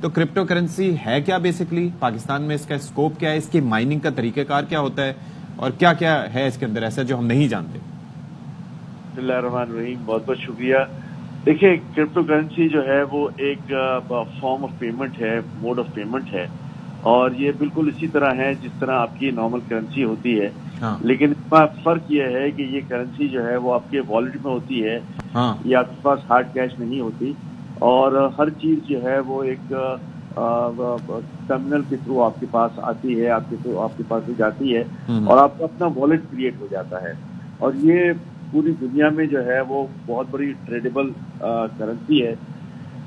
تو crypto currency ہے کیا بیسکلی؟ پاکستان میں اس کا اسکوپ کیا ہے؟ اس کی مائننگ کا طریقہ کار کیا ہوتا ہے؟ اور کیا کیا ہے اس کے اندر ایسا جو ہم نہیں جانتے؟ بسم اللہ الرحمن الرحیم، بہت بہت شکریہ۔ دیکھیں، کرپٹو کرنسی جو ہے وہ ایک فارم آف پیمنٹ ہے، موڈ آف پیمنٹ ہے، اور یہ بالکل اسی طرح ہے جس طرح آپ کی نارمل کرنسی ہوتی ہے، لیکن اس کا فرق یہ ہے کہ یہ کرنسی جو ہے وہ آپ کے والیٹ میں ہوتی ہے، یہ آپ کے پاس ہارڈ کیش نہیں ہوتی، اور ہر چیز جو ہے وہ ایک ٹرمینل کے تھرو آپ کے پاس آتی ہے، آپ کے پاس سے جاتی ہے، اور آپ کا اپنا والیٹ کریٹ ہو جاتا ہے، اور یہ پوری دنیا میں جو ہے وہ بہت بڑی ٹریڈیبل کرنسی ہے۔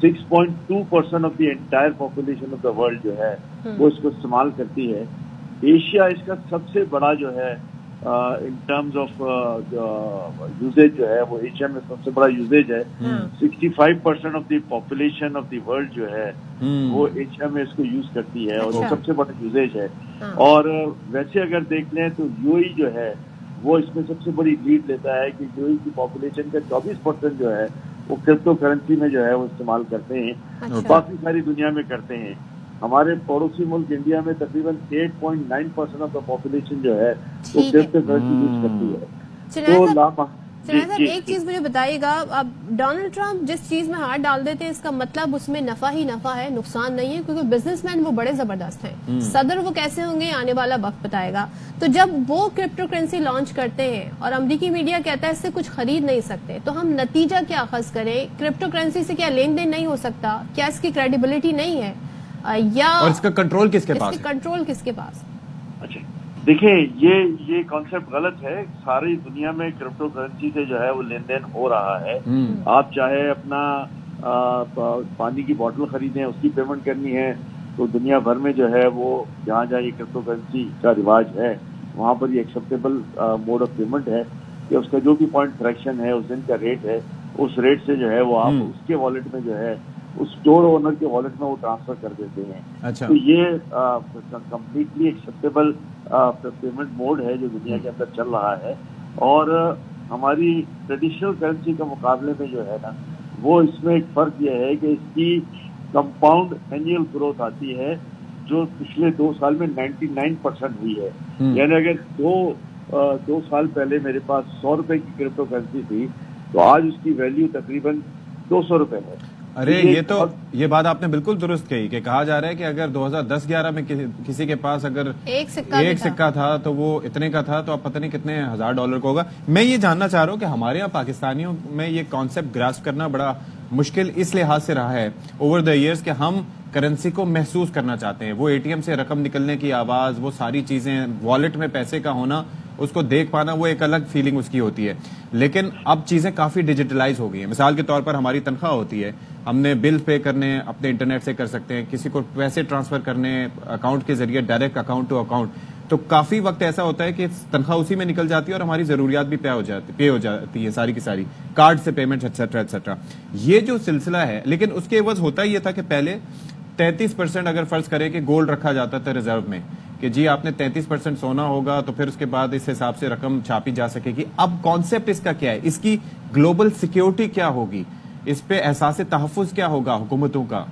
6.2% of the entire population of the world جو ہے وہ اس کو استعمال کرتی ہے۔ ایشیا اس کا سب سے بڑا جو ہے ان ٹرمز آف یوزیج جو ہے وہ ایشیا میں سب سے بڑا یوزیج ہے۔ 65% of the population of the world جو ہے وہ ایشیا میں اس کو یوز کرتی ہے، اور یہ سب سے بڑا یوزیج ہے۔ اور ویسے اگر دیکھ لیں تو یو اے جو ہے وہ اس میں سب سے بڑی لیڈ لیتا ہے کہ یو اے کی پاپولیشن کا 24% جو ہے وہ کرپٹو کرنسی میں جو ہے وہ استعمال کرتے ہیں، باقی ساری دنیا میں کرتے ہیں۔ ہمارے پڑوسی ملک انڈیا میں تقریباً 8.9% آف دا پاپولیشن جو ہے وہ کرپٹو کرنسی یوز کرتی ہے۔ صاحب ایک چیز مجھے بتائیے گا، اب ڈونلڈ ٹرمپ جس چیز میں ہاتھ ڈال دیتے ہیں اس کا مطلب اس میں نفع ہی نفع ہے، نقصان نہیں ہے، کیونکہ بزنس مین وہ بڑے زبردست ہیں، صدر وہ کیسے ہوں گے آنے والا وقت بتائے گا۔ تو جب وہ کرپٹو کرنسی لانچ کرتے ہیں اور امریکی میڈیا کہتا ہے اس سے کچھ خرید نہیں سکتے، تو ہم نتیجہ کیا اخذ کریں؟ کرپٹو کرنسی سے کیا لین دین نہیں ہو سکتا؟ کیا اس کی کریڈیبلٹی نہیں ہے، یا اور اس کا کنٹرول کس کے پاس؟ اس کا کنٹرول کس کے پاس؟ اچھا دیکھیں، یہ کانسیپٹ غلط ہے۔ ساری دنیا میں کرپٹو کرنسی سے جو ہے وہ لین دین ہو رہا ہے۔ آپ چاہے اپنا پانی کی بوٹل خریدیں، اس کی پیمنٹ کرنی ہے تو دنیا بھر میں جو ہے وہ جہاں جہاں یہ کرپٹو کرنسی کا رواج ہے وہاں پر یہ ایکسیپٹیبل موڈ آف پیمنٹ ہے کہ اس کا جو بھی پوائنٹ فریکشن ہے، اس دن کا ریٹ ہے، اس ریٹ سے جو ہے وہ آپ اس کے والیٹ میں جو ہے اس اسٹور اونر کے والیٹ میں وہ ٹرانسفر کر دیتے ہیں۔ تو یہ کمپلیٹلی ایکسیپٹیبل پیمنٹ موڈ ہے جو دنیا کے اندر چل رہا ہے، اور ہماری ٹریڈیشنل کرنسی کے مقابلے میں جو ہے نا وہ اس میں ایک فرق یہ ہے کہ اس کی کمپاؤنڈ اینیل گروتھ آتی ہے جو پچھلے 2 سال میں 99% ہوئی ہے۔ یعنی اگر دو سال پہلے میرے پاس 100 روپے کی کرپٹو کرنسی تھی تو آج اس کی ویلیو تقریباً 200 روپے ہے۔ ارے یہ بات آپ نے بالکل درست کہی کہ کہا جا رہا ہے کہ اگر 2010-11 میں کسی کے پاس اگر ایک سکہ تھا تو وہ اتنے کا تھا، تو اب پتہ نہیں کتنے $1000 کا ہوگا۔ میں یہ جاننا چاہ رہا ہوں کہ ہمارے یہاں پاکستانیوں میں یہ کانسیپٹ گراسپ کرنا بڑا مشکل اس لحاظ سے رہا ہے اوور دا ایئرز کہ ہم کرنسی کو محسوس کرنا چاہتے ہیں، وہ اے ٹی ایم سے رقم نکلنے کی آواز، وہ ساری چیزیں، والیٹ میں پیسے کا ہونا، اس کو دیکھ پانا، وہ ایک الگ فیلنگ اس کی ہوتی ہے۔ لیکن اب چیزیں کافی ڈیجیٹلائز ہو گئی ہیں۔ مثال کے طور پر ہماری تنخواہ ہوتی ہے، ہم نے بل پے کرنے اپنے انٹرنیٹ سے کر سکتے ہیں، کسی کو پیسے ٹرانسفر کرنے اکاؤنٹ کے ذریعے ڈائریکٹ اکاؤنٹ ٹو اکاؤنٹ، تو کافی وقت ایسا ہوتا ہے کہ تنخواہ اسی میں نکل جاتی ہے اور ہماری ضروریات بھی پے ہو جاتی ہے ساری کی ساری، کارڈ سے پیمنٹ ایٹسٹرا ایٹسٹرا۔ یہ جو سلسلہ ہے، لیکن اس کے عوض ہوتا یہ تھا کہ پہلے 33% اگر فرض کرے کہ گولڈ رکھا جاتا تھا ریزرو میں کہ جی آپ نے 33% سونا ہوگا تو پھر اس کے بعد اس حساب سے رقم چھاپی جا سکے گی۔ اب کانسیپٹ اس کا کیا ہے؟ اس کی گلوبل سیکیورٹی کیا ہوگی؟ اس پہ احساس تحفظ کیا ہوگا حکومتوں کا؟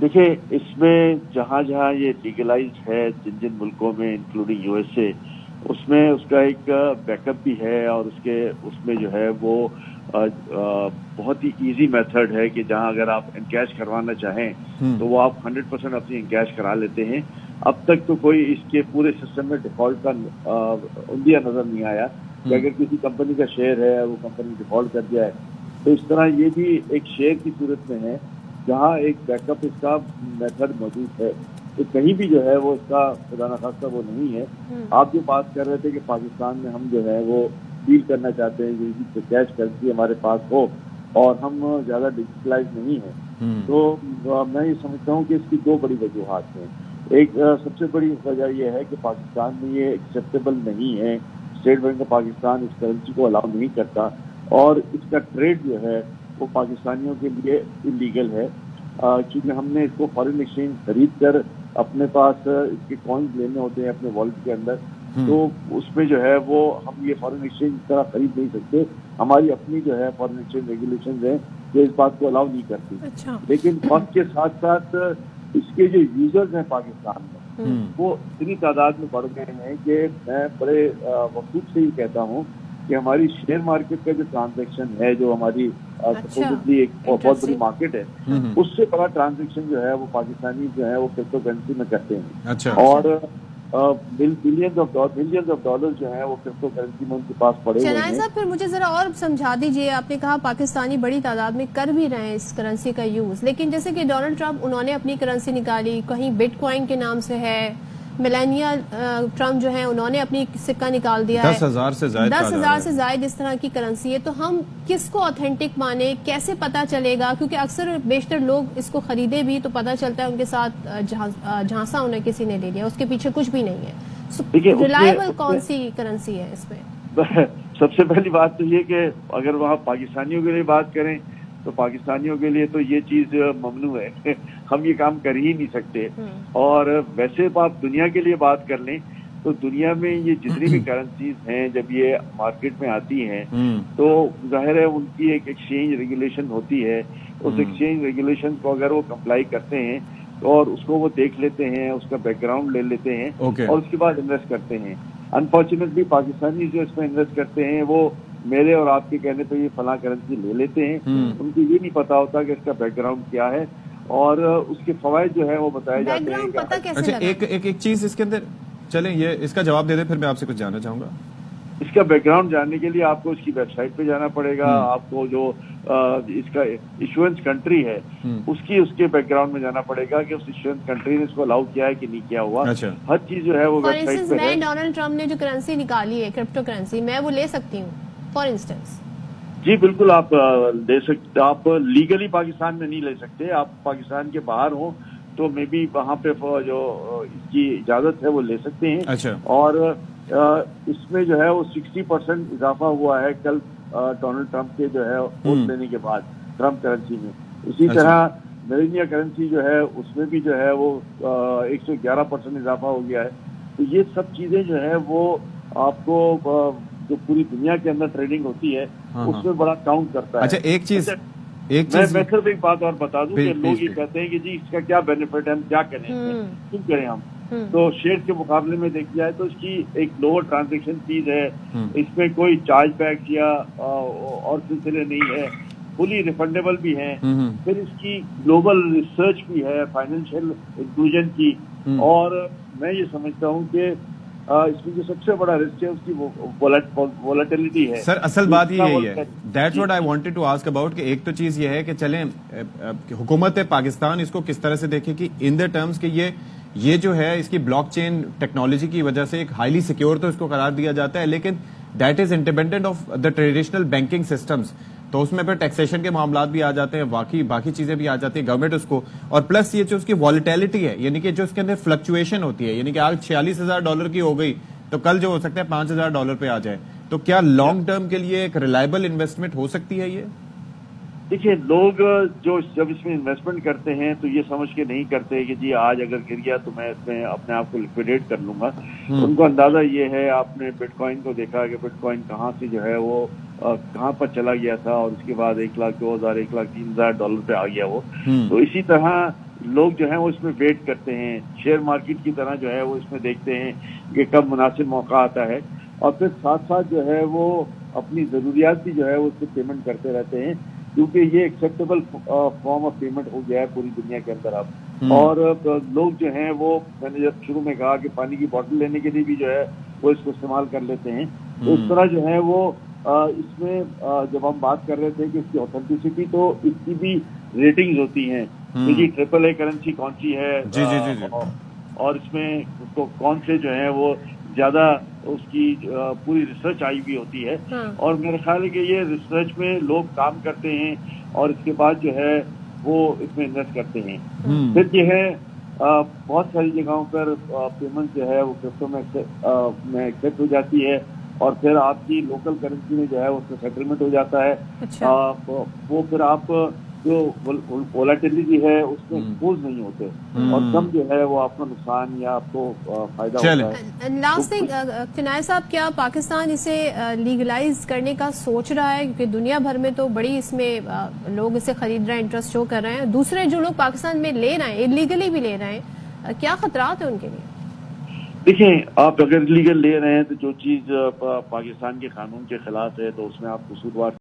دیکھیں، اس میں جہاں جہاں یہ لیگلائزڈ ہے جن ملکوں میں انکلوڈنگ یو ایس اے، اس میں اس کا ایک بیک اپ بھی ہے، اور اس میں جو ہے وہ بہت ہی ایزی میتھڈ ہے کہ جہاں اگر آپ انکیش کروانا چاہیں تو وہ آپ 100% اپنی انکیش کرا لیتے ہیں۔ اب تک تو کوئی اس کے پورے سسٹم میں ڈیفالٹ کا عندیہ نظر نہیں آیا کہ اگر کسی کمپنی کا شیئر ہے وہ کمپنی ڈیفالٹ کر دیا ہے تو اس طرح یہ بھی ایک شیئر کی صورت میں ہے جہاں ایک بیک اپ اس کا میتھڈ موجود ہے، تو کہیں بھی جو ہے وہ اس کا خدا نخواستہ وہ نہیں ہے۔ آپ جو بات کر رہے تھے کہ پاکستان میں ہم جو ہے وہ ڈیل کرنا چاہتے ہیں کہ کیش کرنسی ہمارے پاس ہو اور ہم زیادہ ڈیجیٹلائز نہیں ہیں، تو میں یہ سمجھتا ہوں کہ اس کی 2 بڑی وجوہات ہیں۔ ایک سب سے بڑی وجہ یہ ہے کہ پاکستان میں یہ ایکسیپٹیبل نہیں ہے، اسٹیٹ بینک آف پاکستان اس کرنسی کو الاؤ نہیں کرتا، اور اس کا ٹریڈ جو ہے وہ پاکستانیوں کے لیے انلیگل ہے، کیونکہ ہم نے اس کو فارن ایکسچینج خرید کر اپنے پاس اس کے کوائنز لینے ہوتے ہیں اپنے والیٹ کے اندر، تو اس میں جو ہے وہ ہم یہ فارن ایکسچینج اس طرح خرید نہیں سکتے۔ ہماری اپنی جو ہے فارن ایکسچینج ریگولیشنز ہیں جو اس بات کو الاؤ نہیں کرتی۔ لیکن وقت کے ساتھ ساتھ اس کے جو یوزرز ہیں پاکستان میں وہ اتنی تعداد میں بڑھ گئے ہیں کہ میں بڑے مخصوص سے ہی کہتا ہوں کہ ہماری شیئر مارکیٹ کا جو ٹرانزیکشن ہے، جو ہماری سپوزلی ایک بہت بڑی مارکیٹ ہے، اس سے بڑا ٹرانزیکشن جو ہے وہ پاکستانی جو ہے وہ کرپٹو کرنسی میں کرتے ہیں، اور بلینز آف ڈالر جو ہیں وہ کرپٹو کرنسی میں ان کے پاس پڑے ہوئے ہیں۔ صاحب پھر مجھے ذرا اور سمجھا دیجئے، آپ نے کہا پاکستانی بڑی تعداد میں کر بھی رہے ہیں اس کرنسی کا یوز، لیکن جیسے کہ ڈونلڈ ٹرمپ انہوں نے اپنی کرنسی نکالی، کہیں بٹ کوائن کے نام سے ہے، میلانیا ٹرمپ جو ہیں انہوں نے اپنی سکہ نکال دیا ہے، 10,000 سے زائد اس طرح کی کرنسی ہے، تو ہم کس کو اوتھینٹک مانے، کیسے پتا چلے گا؟ کیونکہ اکثر بیشتر لوگ اس کو خریدے بھی تو پتا چلتا ہے ان کے ساتھ جھانسا انہیں کسی نے لے لیا، اس کے پیچھے کچھ بھی نہیں ہے۔ ریلائبل کون سی کرنسی ہے اس میں؟ سب سے پہلی بات تو یہ کہ اگر وہاں پاکستانیوں کے لیے بات کریں تو پاکستانیوں کے لیے تو یہ چیز ممنوع ہے، ہم یہ کام کر ہی نہیں سکتے، اور ویسے آپ دنیا کے لیے بات کر لیں تو دنیا میں یہ جتنی بھی کرنسیز ہیں جب یہ مارکیٹ میں آتی ہیں تو ظاہر ہے ان کی ایک ایکسچینج ریگولیشن ہوتی ہے، اس ایکسچینج ریگولیشن کو اگر وہ کمپلائی کرتے ہیں اور اس کو وہ دیکھ لیتے ہیں، اس کا بیک گراؤنڈ لے لیتے ہیں اور اس کے بعد انویسٹ کرتے ہیں۔ انفارچونیٹلی پاکستانی جو اس میں انویسٹ کرتے ہیں وہ میرے اور آپ کے کہنے پہ یہ فلاں کرنسی لے لیتے ہیں، ان کو یہ نہیں پتا ہوتا کہ اس کا بیک گراؤنڈ کیا ہے اور اس کے فوائد جو ہے وہ بتائے جاتے ہیں۔ اچھا ایک چیز اس کے اندر چلیں یہ اس کا جواب دے دیں، پھر میں آپ سے کچھ جاننا چاہوں گا۔ اس کا بیک گراؤنڈ جاننے کے لیے آپ کو اس کی ویب سائٹ پہ جانا پڑے گا، آپ کو جو اس کا ایشوئنس کنٹری ہے اس کے بیک گراؤنڈ میں جانا پڑے گا کہ اس ایشوئنس کنٹری نے اس کو الاؤ کیا ہے کہ نہیں کیا ہوا، ہر چیز جو ہے وہ ویب سائٹ پہ ہے۔ میں ڈونلڈ ٹرمپ نے جو کرنسی نکالی ہے کرپٹو کرنسی، میں وہ لے سکتی ہوں فار انسٹنس؟ جی بالکل آپ لے سکتے، آپ لیگلی پاکستان میں نہیں لے سکتے، آپ پاکستان کے باہر ہوں تو مے بی وہاں پہ جو اس کی اجازت ہے وہ لے سکتے ہیں، اور اس میں جو ہے وہ 60% اضافہ ہوا ہے کل ڈونلڈ ٹرمپ کے جو ہے ووٹ لینے کے بعد ٹرمپ کرنسی میں۔ اسی طرح میلانیا کرنسی جو ہے اس میں بھی جو ہے وہ 111% اضافہ ہو گیا ہے۔ تو یہ سب چیزیں جو ہے وہ آپ کو جو پوری دنیا کے اندر ٹریڈنگ ہوتی ہے اس میں بڑا کاؤنٹ کرتا ہے۔ اچھا ایک چیز میں صرف ایک بات اور بتا دوں کہ لوگ یہ کہتے ہیں کہ جی اس کا کیا بینیفٹ ہے، ہم کیا کریں، کیوں کریں ہم، تو شیئر کے مقابلے میں دیکھ جائے تو اس کی ایک لوور ٹرانزیکشن فیس ہے، اس میں کوئی چارج بیک یا اور سلسلے نہیں ہے، فلی ریفنڈیبل بھی ہیں، پھر اس کی گلوبل ریسرچ بھی ہے فائنینشیل انکلوژن کی، اور میں یہ سمجھتا ہوں کہ اس میں جو سب سے بڑا رسک ہے اس کی وولیٹیلٹی ہے۔ سر اصل بات یہی ہے، that's what I wanted to ask about, کہ ایک تو چیز یہ ہے کہ چلیں حکومت پاکستان اس کو کس طرح سے دیکھے کہ ان دا ٹرمز کہ یہ جو ہے اس کی بلاک چین ٹیکنالوجی کی وجہ سے ایک ہائیلی سیکیور تو اس کو قرار دیا جاتا ہے، لیکن that is independent of the traditional banking systems, تو اس میں پھر ٹیکسیشن کے معاملات بھی آ جاتے ہیں، باقی چیزیں بھی آ جاتی ہیں، گورنمنٹ اس کو، اور پلس یہ جو اس کی والیٹیلٹی ہے، یعنی کہ جو اس کے اندر فلکچویشن ہوتی ہے، یعنی کہ آج $46,000 کی ہو گئی تو کل جو ہو سکتا ہے $5,000 پہ آ جائے، تو کیا لانگ ٹرم کے لیے ایک ریلائبل انویسٹمنٹ ہو سکتی ہے یہ؟ دیکھیے لوگ جو جب اس میں انویسٹمنٹ کرتے ہیں تو یہ سمجھ کے نہیں کرتے کہ جی آج اگر گر گیا تو میں اس میں اپنے آپ کو لکویڈیٹ کر لوں گا، ان کو اندازہ یہ ہے، آپ نے بٹ کوائن کو دیکھا کہ بٹ کوائن کہاں سے جو ہے وہ کہاں پر چلا گیا تھا اور اس کے بعد 1,02,000 $1,03,000 پہ آ گیا وہ، تو اسی طرح لوگ جو ہیں وہ اس میں ویٹ کرتے ہیں، شیئر مارکیٹ کی طرح جو ہے وہ اس میں دیکھتے ہیں کہ کب مناسب موقع آتا ہے، اور پھر ساتھ ساتھ جو ہے وہ اپنی ضروریات بھی جو ہے وہ اس سے پیمنٹ کرتے رہتے ہیں، کیونکہ یہ ایکسیپٹیبل فارم آف پیمنٹ ہو گیا ہے پوری دنیا کے اندر اب، اور لوگ جو ہیں وہ میں نے جب شروع میں کہا کہ پانی کی بوٹل لینے کے لیے بھی جو ہے وہ اس کو استعمال کر لیتے ہیں، تو اس طرح جو ہے وہ اس میں جب ہم بات کر رہے تھے کہ اس کی اوتھینٹسٹی، تو اس کی بھی ریٹنگز ہوتی ہیں کہ جی AAA کرنسی کون سی ہے، اور اس میں اس کو کون سے جو ہے وہ زیادہ اس کی پوری ریسرچ آئی ہوئی ہوتی ہے، اور میرا خیال ہے کہ یہ ریسرچ میں لوگ کام کرتے ہیں اور اس کے بعد جو ہے وہ اس میں انویسٹ کرتے ہیں۔ پھر یہ ہے بہت ساری جگہوں پر پیمنٹ جو ہے وہ کرپٹو میں ایکسیپٹ ہو جاتی ہے، اور پھر آپ کی لوکل کرنسی میں جو ہے اس کا سیٹلمنٹ ہو جاتا ہے، وہ پھر آپ جو وولیٹیلیٹی ہے اس میں ایکسپوز نہیں ہوتے اور کم جو ہے وہ آپ کو نقصان یا آپ کو فائدہ ہوتا ہے. لاسٹ تھنگ چنائے صاحب، کیا پاکستان اسے لیگلائز کرنے کا سوچ رہا ہے؟ کیونکہ دنیا بھر میں تو بڑی اس میں لوگ اسے خرید رہے ہیں، انٹرسٹ شو کر رہے ہیں. دوسرے جو لوگ پاکستان میں لے رہے ہیں، انلیگلی بھی لے رہے ہیں، کیا خطرات ہیں ان کے لیے؟ دیکھیں، آپ اگر لیگل لے رہے ہیں تو جو چیز پاکستان کے قانون کے خلاف ہے تو اس میں آپ قصوروار